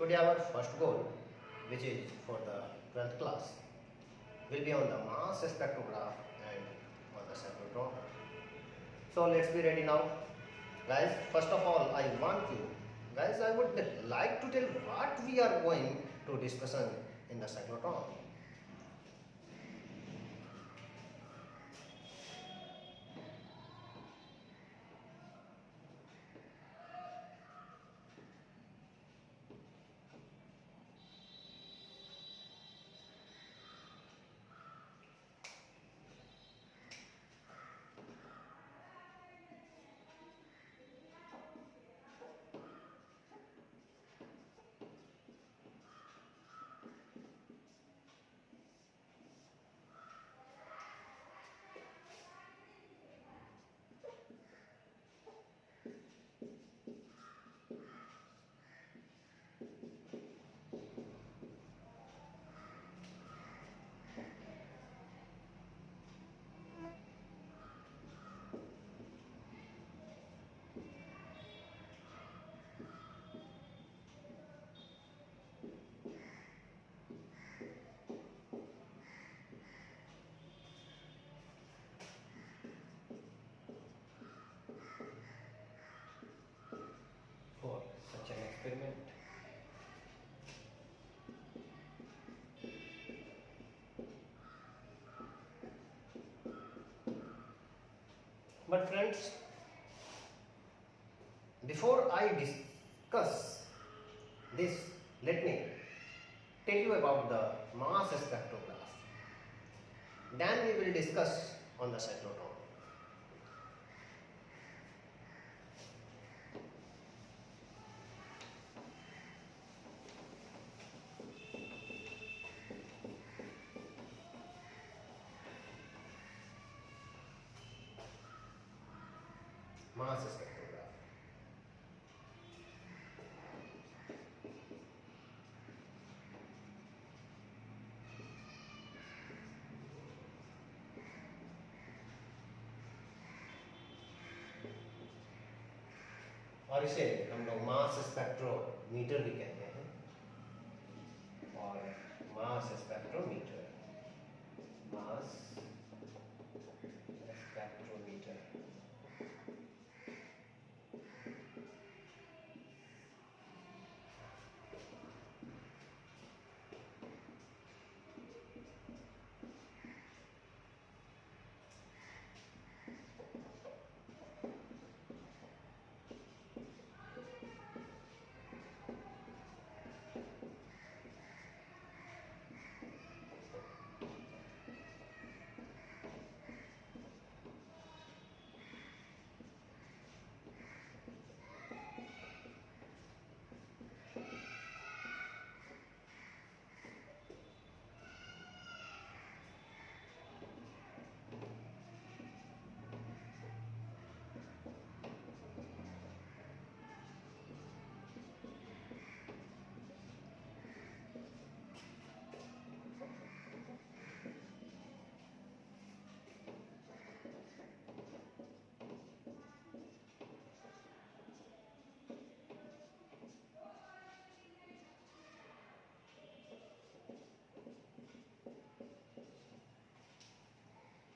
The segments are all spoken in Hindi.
Today our first goal, which is for the 12th class, will be on the mass spectrograph and on the cyclotron. So let's be ready now. Guys, first of all, I would like to tell what we are going to discussion in the cyclotron. For such an experiment, but friends, before I discuss this, let me tell you about the mass spectrograph. Then we will discuss on the cyclotron. Mass spectrograph. और इसे हम लोग मास स्पेक्ट्रोमीटर भी कहते हैं, और मास स्पेक्ट्रोमीटर, मास स्पेक्ट्रोमीटर।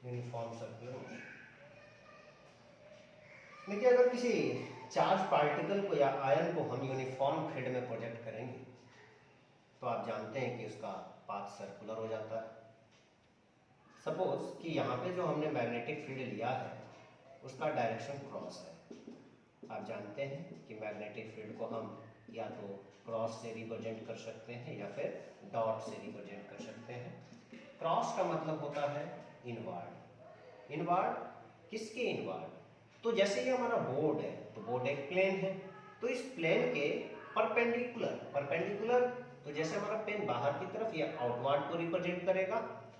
Uniform circular motion. देखिए, अगर किसी चार्ज पार्टिकल को या आयन को हम यूनिफॉर्म फील्ड में प्रोजेक्ट करेंगे तो आप जानते हैं कि उसका पाथ सर्कुलर हो जाता है। सपोज कि यहाँ पे जो हमने मैग्नेटिक फील्ड लिया है उसका डायरेक्शन क्रॉस है। आप जानते हैं कि मैग्नेटिक फील्ड को हम या तो क्रॉस से रिप्रेजेंट कर सकते हैं या फिर डॉट से रिप्रेजेंट कर सकते हैं। क्रॉस का मतलब होता है इनवर्ड। इनवर्ड किसके इनवर्ड? तो जैसे ये हमारा बोर्ड है, तो बोर्ड एक प्लेन है, तो इस प्लेन के परपेंडिकुलर तो जैसे हमारा पेन बाहर की तरफ या आउटवर्ड को रिप्रेजेंट करेगा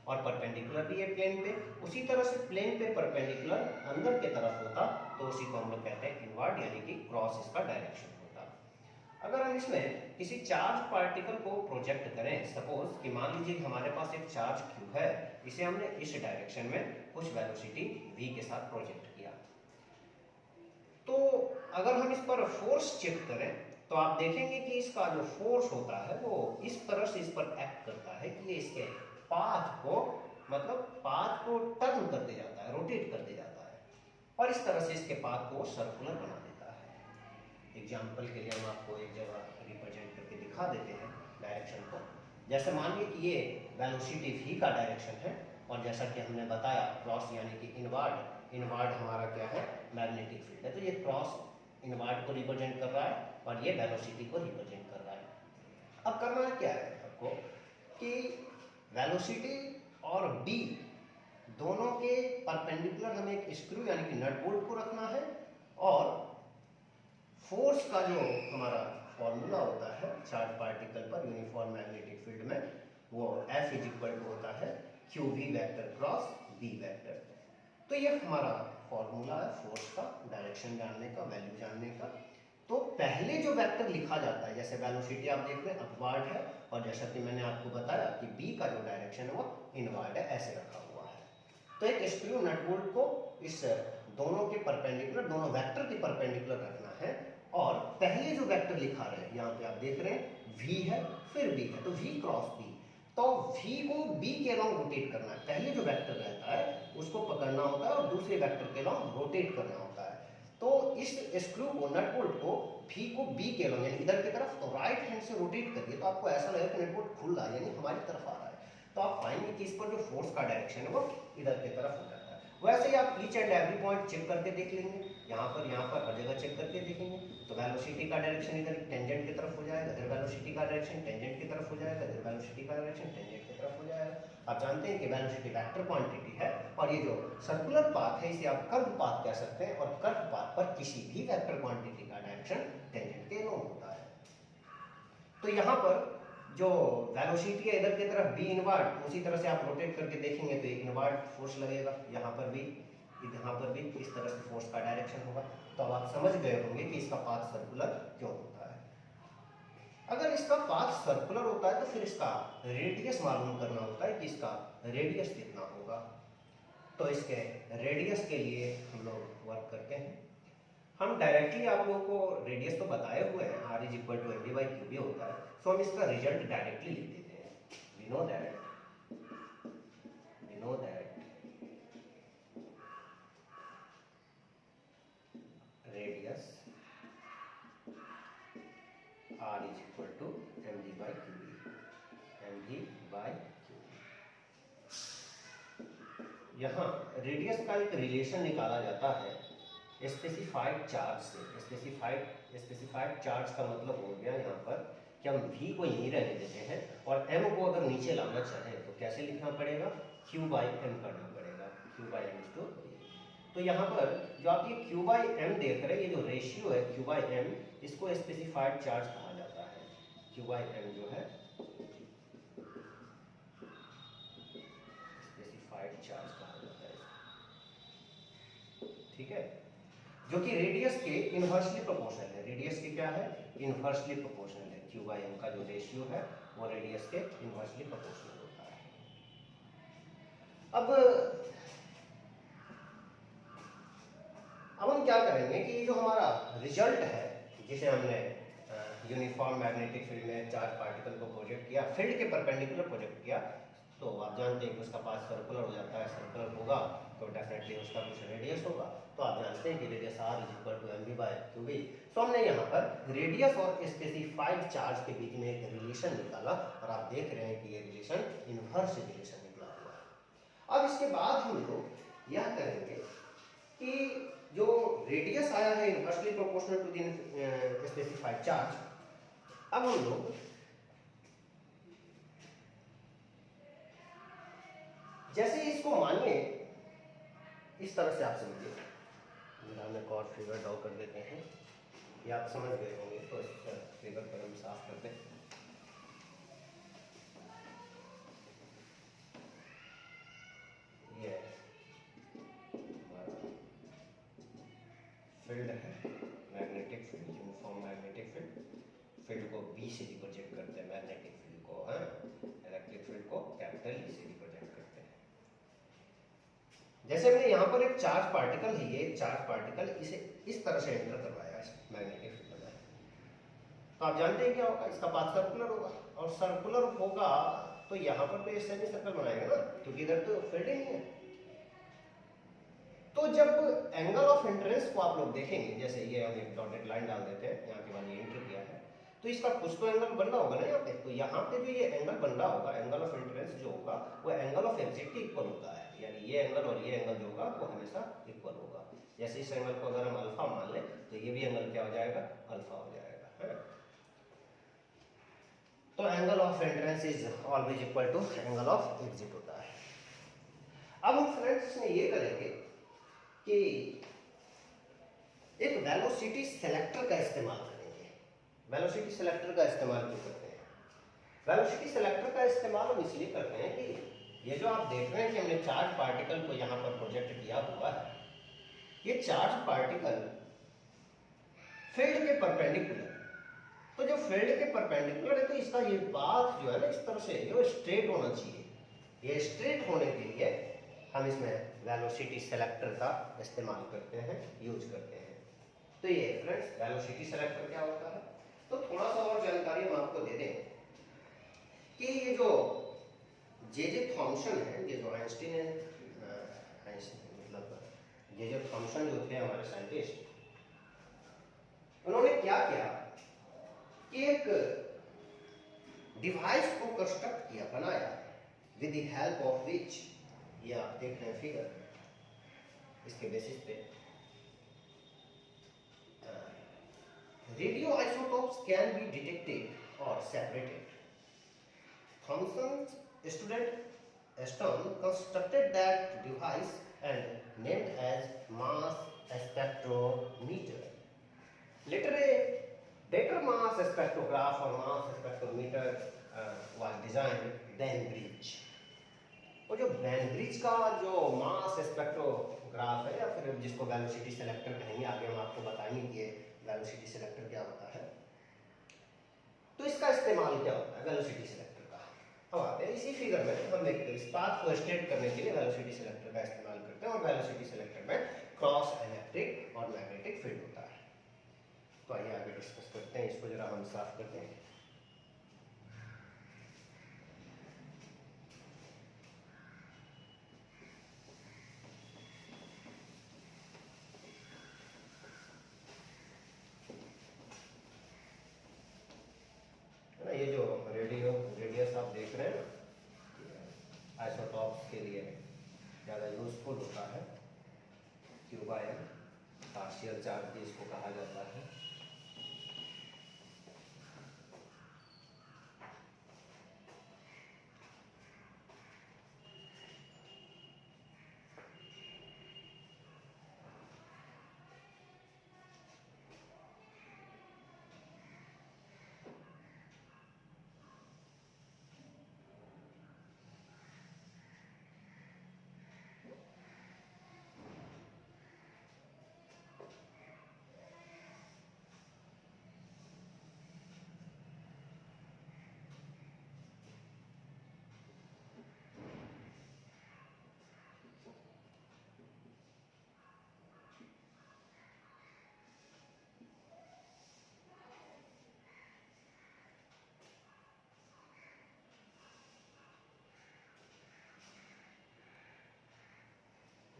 और परपेंडिकुलर भी है प्लेन पे, उसी तरह से प्लेन पे परपेंडिकुलर अंदर के तरफ होता तो उसी को हम लोग कहते हैं इनवर्ड, यानी कि क्रॉस इसका डायरेक्शन होता। अगर हम इसमें किसी चार्ज पार्टिकल को प्रोजेक्ट करें, सपोज कि मान लीजिए हमारे पास एक चार्ज क्यू है, इसे हमने इस डायरेक्शन में कुछ वेलोसिटी v के साथ प्रोजेक्ट किया, तो अगर हम इस पर फोर्स चेक करें तो आप देखेंगे कि इसका जो फोर्स होता है वो इस तरह से इस पर एक्ट करता है कि ये इसके पाथ को, मतलब पाथ को टर्न करते जाता है, रोटेट करते जाता है, और इस तरह से इसके पाथ को सर्कुलर बना देता है। एग्जाम्पल के लिए हम आपको एक जगह रिप्रेजेंट करके दिखा देते हैं डायरेक्शन को। जैसे मान लीजिए कि ये वेलोसिटी v का डायरेक्शन है, और जैसा कि हमने बताया क्रॉस यानी कि इनवार्ड, इनवार्ड हमारा क्या है, मैग्नेटिक फील्ड है, तो ये क्रॉस इनवार्ड को रिप्रेजेंट कर रहा है और ये वेलोसिटी को रिप्रेजेंट कर रहा है। अब करना क्या है आपको कि वेलोसिटी और b दोनों के परपेंडिकुलर हमें एक स्क्रू यानी कि नट बोल्ट को रखना है, और फोर्स का जो हमारा फॉर्मूला होता है चार्ज पार्टिकल पर यूनिफॉर्म मैग्नेटिक फील्ड में, वो F इज इक्वल टू होता है QV vector cross B vector. तो ये हमारा फॉर्मूला है फोर्स का, डायरेक्शन जानने का, वैल्यू जानने का। तो पहले जो वेक्टर लिखा जाता है, जैसे वेलोसिटी आप देख रहे हैं अपवार्ड है, और जैसा कि मैंने आपको बताया कि B का जो डायरेक्शन है वो इनवार्ड है, ऐसे रखा हुआ है। तो एक स्क्रू नट बोल्ट को इस दोनों के परपेंडिकुलर, दोनों वेक्टर के परपेंडिकुलर रखना है, और पहले जो वेक्टर लिखा रहे हैं यहाँ पे आप देख रहे हैं V है फिर B है, तो V क्रॉस B, तो V को B के अलॉन्ग रोटेट करना है। पहले जो वेक्टर रहता है उसको पकड़ना होता है और दूसरे वेक्टर के अलॉन्ग रोटेट करना होता है। तो इस स्क्रू को, नट बोल्ट को V को B के अलॉन्ग यानी इधर की तरफ, तो राइट हैंड से रोटेट करिए तो आपको ऐसा लगेगा कि नट बोल्ट खुल रहा है यानी हमारी तरफ आ रहा है। तो आप पाएंगे कि इस पर जो फोर्स का डायरेक्शन है वो इधर की तरफ हो जाता है। वैसे ही आप each and every point check करके देख लेंगे, यहाँ पर हर जगह चेक करके देखेंगे। तो वेलोसिटी का डायरेक्शन इधर टेंजेंट की तरफ हो जाएगा, इधर वेलोसिटी का डायरेक्शन टेंजेंट की तरफ हो जाएगा, इधर वेलोसिटी का डायरेक्शन टेंजेंट की तरफ हो जाएगा। आप जानते हैं कि वेलोसिटी वेक्टर क्वांटिटी है, और ये जो सर्कुलर पाथ है इसे आप कर्व पाथ कह सकते हैं, और कर्व पाथ पर किसी भी वेक्टर क्वांटिटी का डायरेक्शन टेंजेंट के अलॉन्ग होता है। तो यहाँ पर जो वेलोसिटी है इधर की तरफ B इनवर्ड, उसी तरह से आप रोटेट करके देखेंगे तो एक इनवर्ड फोर्स लगेगा, यहाँ पर भी इस तरह से फोर्स का डायरेक्शन होगा। तो अब आप समझ गए होंगे कि इसका पाथ सर्कुलर क्यों होता है। अगर इसका पाथ सर्कुलर होता है तो फिर इसका रेडियस मालूम करना होता है कि इसका रेडियस कितना होगा। तो इसके रेडियस के लिए हम लोग वर्क करते हैं। हम डायरेक्टली आप लोगों को रेडियस तो बताए हुए हैं, r is equal to mv/qb होता है, सो हम इसका रिजल्ट डायरेक्टली लिख देते हैं। We know that radius r is equal to mv/qb, यहाँ रेडियस का एक रिलेशन निकाला जाता है स्पेसिफाइड चार्ज से। स्पेसिफाइड चार्ज का मतलब हो गया यहाँ पर कि हम v को यहीं रहने देते हैं, और m को अगर नीचे लाना चाहें तो कैसे लिखना पड़ेगा, q/m करना पड़ेगा, q/m। तो यहाँ पर जो आप ये q/m देख रहे हैं, ये जो रेशियो है q/m, इसको स्पेसिफाइड चार्ज कहा जाता है। q/m जो है स्पेसिफाइड चार्ज कहा जाता है, ठीक है, जो कि रेडियस के इनवर्सली प्रोपोर्शनल है। रेडियस के क्या है, इनवर्सली प्रोपोर्शनल है। q/m का जो रेशियो है वो रेडियस के इनवर्सली प्रोपोर्शनल होता है। अब हम क्या करेंगे कि जो हमारा रिजल्ट है, जिसे हमने यूनिफॉर्म मैग्नेटिक फील्ड में चार्ज पार्टिकल को प्रोजेक्ट किया, फील्ड के परपेंडिकुलर प्रोजेक्ट किया, तो आप जानते हैं कि उसका पाथ सर्कुलर हो जाता है। सर्कुलर होगा तो डेफिनेटली उसका कुछ रेडियस होगा। तो आप जानते हैं कि radius r is equal to mv/qb। तो हमने यहाँ पर रेडियस और स्पेसिफाइड चार्ज के बीच में एक रिलेशन निकाला, और आप देख रहे हैं कि ये रिलेशन इनवर्स रिलेशन निकला हुआ है। अब इसके बाद हम लोग यह करेंगे कि जो रेडियस आया है inversely proportional to the specified charge, अब हम लोग जैसे इसको मानिए इस तरह से, आप समझिए, हम एक और फिगर ड्रॉ कर देते हैं, ये आप समझ गए होंगे, तो इस फिगर पर हम साफ करते हैं। ये हमारा फील्ड है, magnetic field, uniform magnetic field. Field को B से रिप्रेजेंट करते हैं, मैग्नेटिक फील्ड को, इलेक्ट्रिक फील्ड को कैपिटल E से रिप्रेजेंट करते हैं। जैसे मैंने यहाँ पर एक चार्ज पार्टिकल है, ये चार्ज पार्टिकल, इसे इस तरह से एंटर करवाया है मैग्नेटिक फील्ड में, तो आप जानते हैं क्या होगा, इसका पाथ सर्कुलर होगा, और सर्कुलर होगा तो यहाँ पर तो ये सेमी सर्कल बनाएगा ना, क्योंकि इधर तो फील्ड ही नहीं है। तो जब एंगल ऑफ एंट्रेंस को आप लोग देखेंगे, जैसे ये हम एक डॉटेड लाइन डाल देते हैं, यहाँ के बाद ये एंटर किया है, तो इसका कुछ तो एंगल बन रहा होगा ना यहाँ पे। तो यहाँ पे जो ये एंगल बन रहा होगा, एंगल ऑफ एंट्रेंस जो होगा, वो एंगल ऑफ एग्जिट के इक्वल होता है, यानी ये एंगल और ये एंगल जो होगा वो हमेशा इक्वल होगा। जैसे इस एंगल को अगर हम अल्फा मान लें तो ये भी एंगल क्या हो जाएगा, अल्फा हो जाएगा, है ना। तो angle of entrance is always equal to angle of exit होता है। अब हम फ्रेंड्स इसमें ये करेंगे कि एक वेलोसिटी सेलेक्टर का इस्तेमाल करेंगे। वेलोसिटी सेलेक्टर का इस्तेमाल क्यों करते हैं? वेलोसिटी सेलेक्टर का इस्तेमाल हम इसलिए करते हैं कि ये जो आप देख रहे हैं कि हमने चार्ज पार्टिकल को यहाँ पर प्रोजेक्ट किया हुआ है, ये चार्ज पार्टिकल फील्ड के परपेंडिकुलर, तो जो फील्ड के परपेंडिकुलर है तो इसका ये पाथ जो है ना, इस तरह से ये स्ट्रेट होना चाहिए। ये स्ट्रेट होने के लिए हम इसमें वेलोसिटी सेलेक्टर का इस्तेमाल करते हैं, यूज करते हैं। तो ये फ्रेंड्स वेलोसिटी सेलेक्टर क्या होता है, तो थोड़ा सा और जानकारी हम आपको दे दें कि ये जो जे थॉमसन है, ये जो आइंस्टीन है, मतलब जे थॉमसन जो थे हमारे साइंटिस्ट, उन्होंने क्या किया कि एक डिवाइस को कंस्ट्रक्ट किया, बनाया, with the help of which, ये आप देख रहे हैं फिगर, इसके बेसिस पे radio isotopes can be detected और separated. Thomson's student Stone constructed that device and named as mass spectrometer. Later a better mass spectrograph or mass spectrometer was designed, Bainbridge. वो जो बैनब्रिज का जो मास स्पेक्ट्रोग्राफ है, या फिर जिसको वेलोसिटी सेलेक्टर कहेंगे, आगे हम आपको बताएंगे कि वेलोसिटी सेलेक्टर क्या होता है। तो इसका इस्तेमाल क्या होता है वेलोसिटी सेलेक्टर का, हम आते हैं इसी फिगर में। हम देखते हैं इस पाथ को स्ट्रेट करने के लिए वेलोसिटी सेलेक्टर का इस्तेमाल करते हैं, और वेलोसिटी सेलेक्टर में क्रॉस इलेक्ट्रिक और मैग्नेटिक फील्ड होता है। तो आइए आगे डिस्कस करते हैं, इसको जरा हम साफ करते हैं। ये जो रेडियस आप देख रहे हैं ना, आइसोटॉप्स के लिए ज़्यादा यूजफुल होता है। क्यूबायन पार्शियल चार्ज भी इसको कहा जाता है।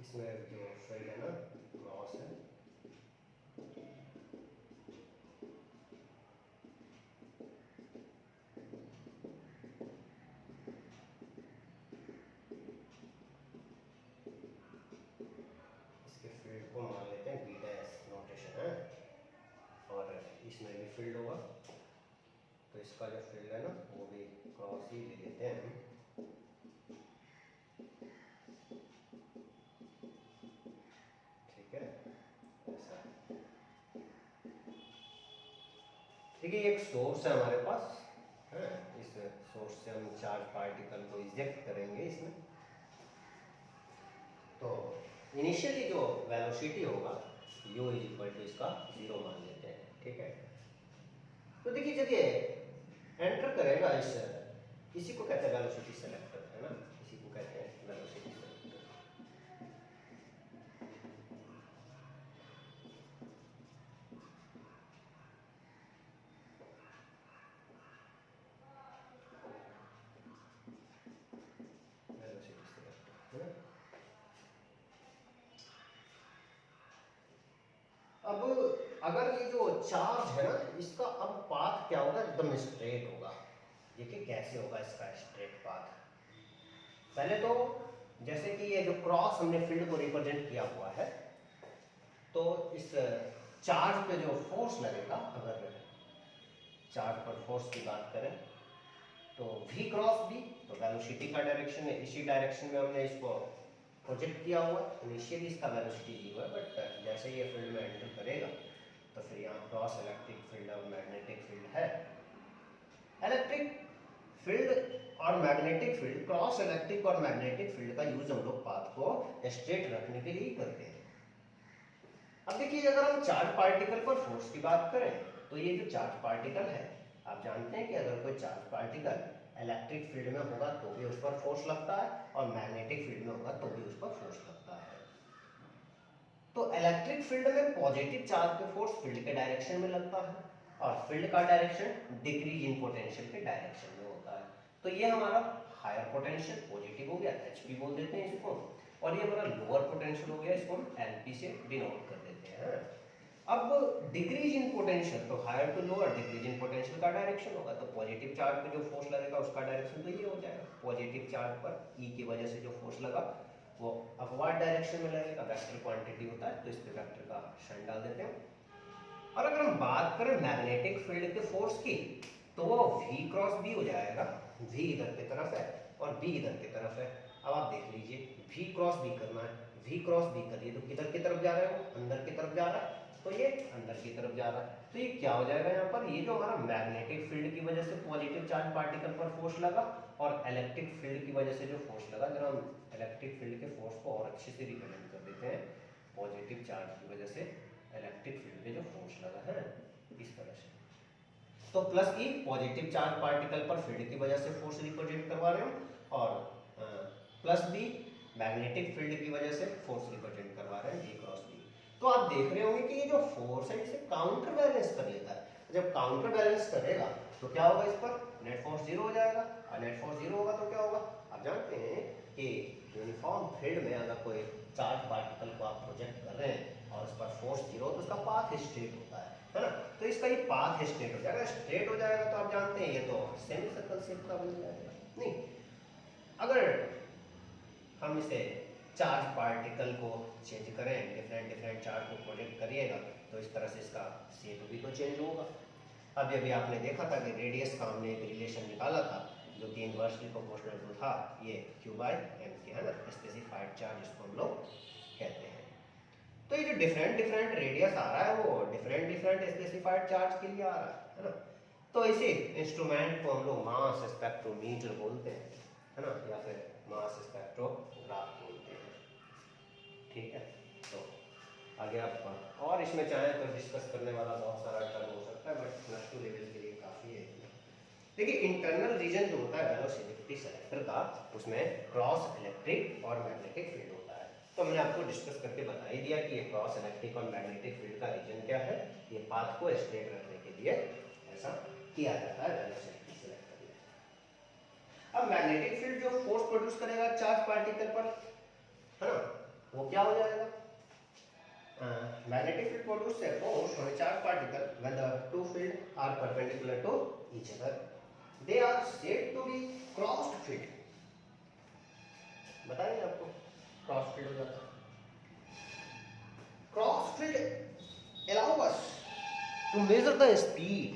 इसमें जो फील्ड है ना, क्रॉस है, इसके फील्ड को मान लेते हैं बी डैश नोटेशन है, और इसमें भी फील्ड होगा, तो इसका जो फील्ड है ना वो भी क्रॉस ही ले लेते हैं हम। देखिए एक सोर्स है हमारे पास, है, इस सोर्स से हम चार्ज पार्टिकल को इंजेक्ट करेंगे इसमें। तो इनिशियली जो वेलोसिटी होगा u इज इक्वल टू इसका 0 मान लेते हैं, ठीक है। तो देखिए जब ये एंटर करेगा इसी को कहते हैं वेलोसिटी सेलेक्टर, है ना, इसी को कहते हैं वेलोसिटी सेलेक्टर। चार्ज है ना, इसका अब पाथ क्या होगा, एकदम स्ट्रेट होगा। देखिए कैसे होगा इसका स्ट्रेट पाथ। पहले तो जैसे कि ये जो क्रॉस हमने फील्ड को रिप्रेजेंट किया हुआ है, तो इस चार्ज पे जो फोर्स लगेगा, अगर चार्ज पर फोर्स की बात करें तो v क्रॉस b, तो वेलोसिटी का डायरेक्शन है, इसी डायरेक्शन में हमने इसको प्रोजेक्ट किया हुआ है। इनिशियली इसका वेलोसिटी 0 है, बट जैसे ये फील्ड में एंटर करेगा तो फिर यहाँ क्रॉस इलेक्ट्रिक फील्ड और मैग्नेटिक फील्ड है। इलेक्ट्रिक फील्ड और मैग्नेटिक फील्ड, क्रॉस इलेक्ट्रिक और मैग्नेटिक फील्ड का यूज हम लोग पाथ को स्ट्रेट रखने के लिए करते हैं। अब देखिए, अगर हम चार्ज पार्टिकल पर फोर्स की बात करें तो ये जो चार्ज पार्टिकल है, आप जानते हैं कि अगर कोई चार्ज पार्टिकल इलेक्ट्रिक फील्ड में होगा तो भी उस पर फोर्स लगता है, और मैग्नेटिक फील्ड में होगा तो भी उस पर फोर्स लगता है। तो इलेक्ट्रिक फील्ड में पॉजिटिव चार्ज पे फोर्स फील्ड के डायरेक्शन में लगता है, और फील्ड का डायरेक्शन डिक्रीज इन पोटेंशियल के डायरेक्शन में होता है। तो ये हमारा हायर पोटेंशियल पॉजिटिव हो गया, HP बोल देते हैं इसको, और ये हमारा लोअर पोटेंशियल हो गया, इसको हम LP से डिनोट कर देते हैं। अब डिक्रीज इन पोटेंशियल, तो higher to lower, decrease in potential का डायरेक्शन होगा, तो पॉजिटिव चार्ज पे जो फोर्स लगेगा उसका डायरेक्शन तो ये हो जाएगा। पॉजिटिव चार्ज पर E की वजह से जो फोर्स लगा वो अपवर्ड डायरेक्शन में लगेगा, वेक्टर क्वांटिटी होता है, तो इस पे वेक्टर का साइन डाल देते हैं। और अगर हम बात करें मैग्नेटिक फील्ड के फोर्स की, तो वो V क्रॉस B हो जाएगा। V इधर की तरफ है और B इधर की तरफ है। अब आप देख लीजिए, V क्रॉस B करना है, V क्रॉस B करिए तो किधर की तरफ जा रहा है, वो अंदर की तरफ जा रहा है, तो ये अंदर की तरफ जा रहा है। तो ये क्या हो जाएगा यहाँ पर, ये जो हमारा मैग्नेटिक फील्ड की वजह से पॉजिटिव चार्ज पार्टिकल पर फोर्स लगा, और इलेक्ट्रिक फील्ड की वजह से जो फोर्स लगा, जरा हम इलेक्ट्रिक फील्ड के फोर्स को और अच्छे से रिप्रेजेंट कर देते हैं। पॉजिटिव चार्ज की वजह से इलेक्ट्रिक फील्ड पे जो फोर्स लगा है इस तरह से, तो plus E positive charge particle पर फील्ड की वजह से फोर्स रिप्रेजेंट करवा रहे हैं, और प्लस B मैग्नेटिक फील्ड की वजह से फोर्स रिप्रेजेंट करवा रहे हैं, V क्रॉस B। तो आप देख रहे होंगे कि ये जो फोर्स है इसे काउंटर बैलेंस कर लेता है। जब काउंटर बैलेंस करेगा तो क्या होगा, इस पर नेट फोर्स 0 हो जाएगा, और नेट फोर्स 0 होगा तो क्या होगा, आप जानते हैं कि यूनिफॉर्म फील्ड में अगर कोई चार्ज पार्टिकल को आप प्रोजेक्ट कर रहे हैं और उस पर फोर्स 0 तो उसका पाथ स्ट्रेट होता है ना, तो इसका ये पाथ स्ट्रेट हो जाएगा। स्ट्रेट हो जाएगा तो आप जानते हैं ये तो सेमी सर्कल शेप का बन जाएगा। नहीं, अगर हम इसे चार्ज पार्टिकल को चेंज करें, डिफरेंट चार्ज को प्रोजेक्ट करिएगा तो इस तरह से इसका शेप भी तो चेंज होगा। अब अभी आपने देखा था कि रेडियस का हमने एक रिलेशन निकाला था जो कि इनवर्सली प्रोपोर्शनल टू था ये Q/m के, है ना, स्पेसिफाइड चार्ज इसको हम लोग कहते हैं। तो ये जो डिफरेंट रेडियस आ रहा है वो डिफरेंट स्पेसिफाइड चार्ज के लिए आ रहा है ना। तो इसी इंस्ट्रूमेंट को हम लोग मास स्पेक्ट्रोमीटर बोलते हैं, है ना, या फिर मास स्पेक्ट्रोग्राफ बोलते हैं। ठीक है, तो आगे आप और इसमें चाहें तो डिस्कस करने वाला बहुत सारा टर्म हो सकता है, बट प्लस 2 लेवल के लिए काफ़ी है। देखिए, इंटरनल रीजन जो होता है वेलोसिटी सेलेक्टर का, उसमें क्रॉस इलेक्ट्रिक और मैग्नेटिक फील्ड होता है। तो मैंने आपको डिस्कस करके बता ही दिया कि ये क्रॉस इलेक्ट्रिक और मैग्नेटिक फील्ड का रीजन क्या है। ये पाथ को स्ट्रेट रखने के लिए ऐसा किया जाता है वेलोसिटी सेलेक्टर में। अब मैग्नेटिक फील्ड जो फोर्स प्रोड्यूस करेगा चार्ज पार्टिकल पर, है ना, वो क्या हो जाएगा, magnetic field produces a force on a charged particle when the two fields are perpendicular to each other. They are said to be crossed field. बताएंगे आपको cross field हो जाता है। Cross field allow us to measure the speed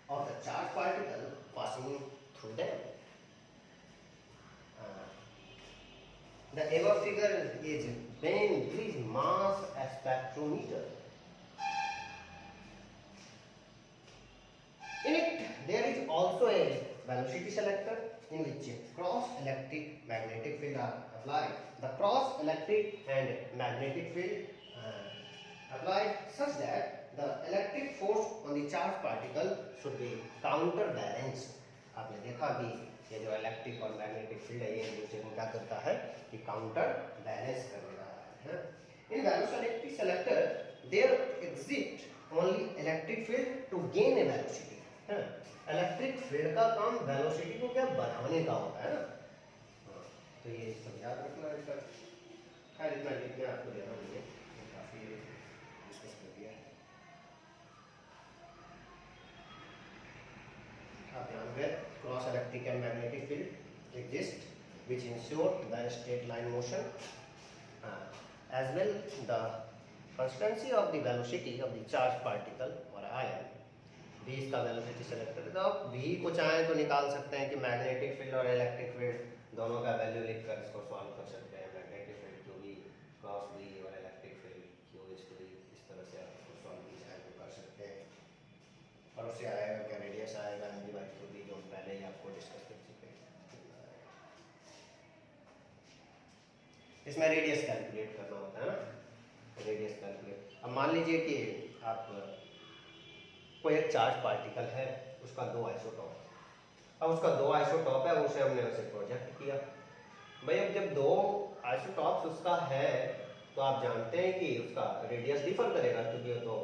of the charged particle passing through them. The above figure is Ben Green's mass spectrometer. In it, there is also a velocity selector in which cross electric magnetic field are applied. The cross electric and magnetic field applied such that the electric force on the charged particle should be counterbalanced. आपने देखा कि ये जो इलेक्ट्रिक और मैग्नेटिक फील्ड है ये एक दूसरे को क्या करता है कि काउंटर बैलेंस कर रहा है। In velocity selector there exist only electric field to gain a velocity. Electric field का काम वेलोसिटी को क्या बढ़ाने का होता है ना। तो ये सब याद रखना है। खैर इतना लिखने आपको देना नहीं है, काफ़ी डिस्कस कर दिया है। cross electric and magnetic field exist which ensure the straight line motion, as well the constancy of the velocity of the charged particle or ion. v इसका वेलोसिटी सेलेक्ट करें तो आप v को चाहें तो निकाल सकते हैं कि मैग्नेटिक फील्ड और इलेक्ट्रिक फील्ड दोनों का वैल्यू लिखकर इसको सॉल्व कर सकते हैं। Magnetic field q v cross v और electric field q is to v, इस तरह से आप इसको सॉल्व भी चाहें तो कर सकते हैं। और उससे आएगा क्या, रेडियस आएगा m d by q v, जो हम पहले ही आपको डिस्कस कर चुके हैं। इसमें रेडियस कैलकुलेट करना होता है ना, रेडियस कैलकुलेट। अब मान लीजिए कि आप कोई एक चार्ज पार्टिकल है, उसका दो आइसोटॉप, अब उसका दो आइसोटॉप है, उसे हमने उसे प्रोजेक्ट किया। भाई अब जब दो आइसोटॉप्स उसका है तो आप जानते हैं कि उसका रेडियस डिफर करेगा, क्योंकि वो तो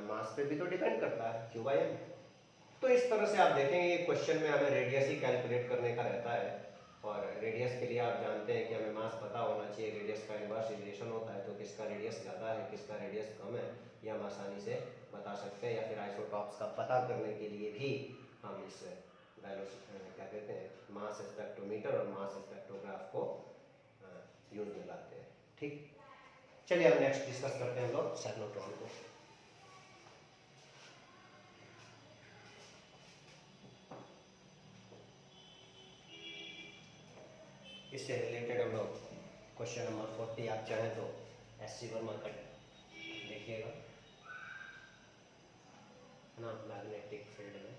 मास पे भी तो डिपेंड करता है, क्यू बाई एम। तो इस तरह से आप देखेंगे क्वेश्चन में हमें रेडियस ही कैलकुलेट करने का रहता है, और रेडियस के लिए आप जानते हैं कि हमें मास पता होना चाहिए, रेडियस का इनवर्स रिलेशन होता है, तो किसका रेडियस ज़्यादा है किसका रेडियस कम है ये हम आसानी से बता सकते हैं। या फिर आइसोटॉप्स का पता करने के लिए भी हम इस क्या कहते हैं मास स्पेक्ट्रोमीटर और मास स्पेक्ट्रोग्राफ को यूज में लाते हैं। ठीक, चलिए अब नेक्स्ट डिस्कस करते हैं हम लोग साइक्लोट्रॉन को। इससे रिलेटेड हम लोग क्वेश्चन नंबर 40 आप चाहें तो एस.सी. वर्मा का देखिएगा ना, मैग्नेटिक फील्ड में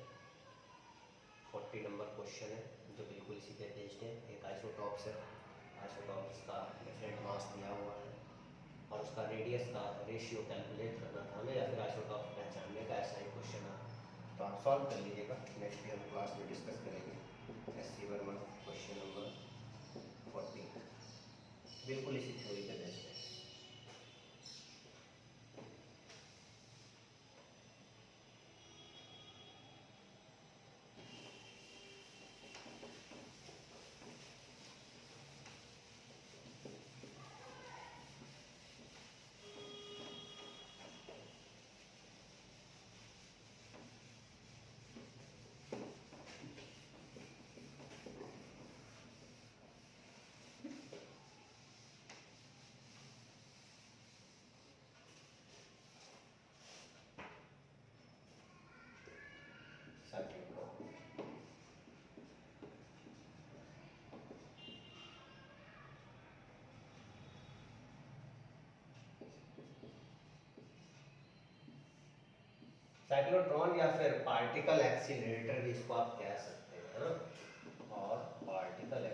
40 नंबर क्वेश्चन है जो बिल्कुल इसी पे बेस्ड है। एक आइसोटॉप्स है, आइसोटॉप्स का डिफरेंट मास दिया हुआ है और उसका रेडियस का रेशियो कैलकुलेट करना था हमें, या फिर आइसोटॉप्स पहचानने का, ऐसा ही क्वेश्चन है। तो आप सॉल्व कर लीजिएगा, नेक्स्ट भी हम क्लास में डिस्कस करेंगे। एस.सी. वर्मा क्वेश्चन नंबर 40 बिल्कुल इसी थ्योरी पे बेस्ड है। साइक्लोट्रॉन या फिर पार्टिकल एक्सीलरेटर भी इसको आप कह सकते हैं ना, और पार्टिकल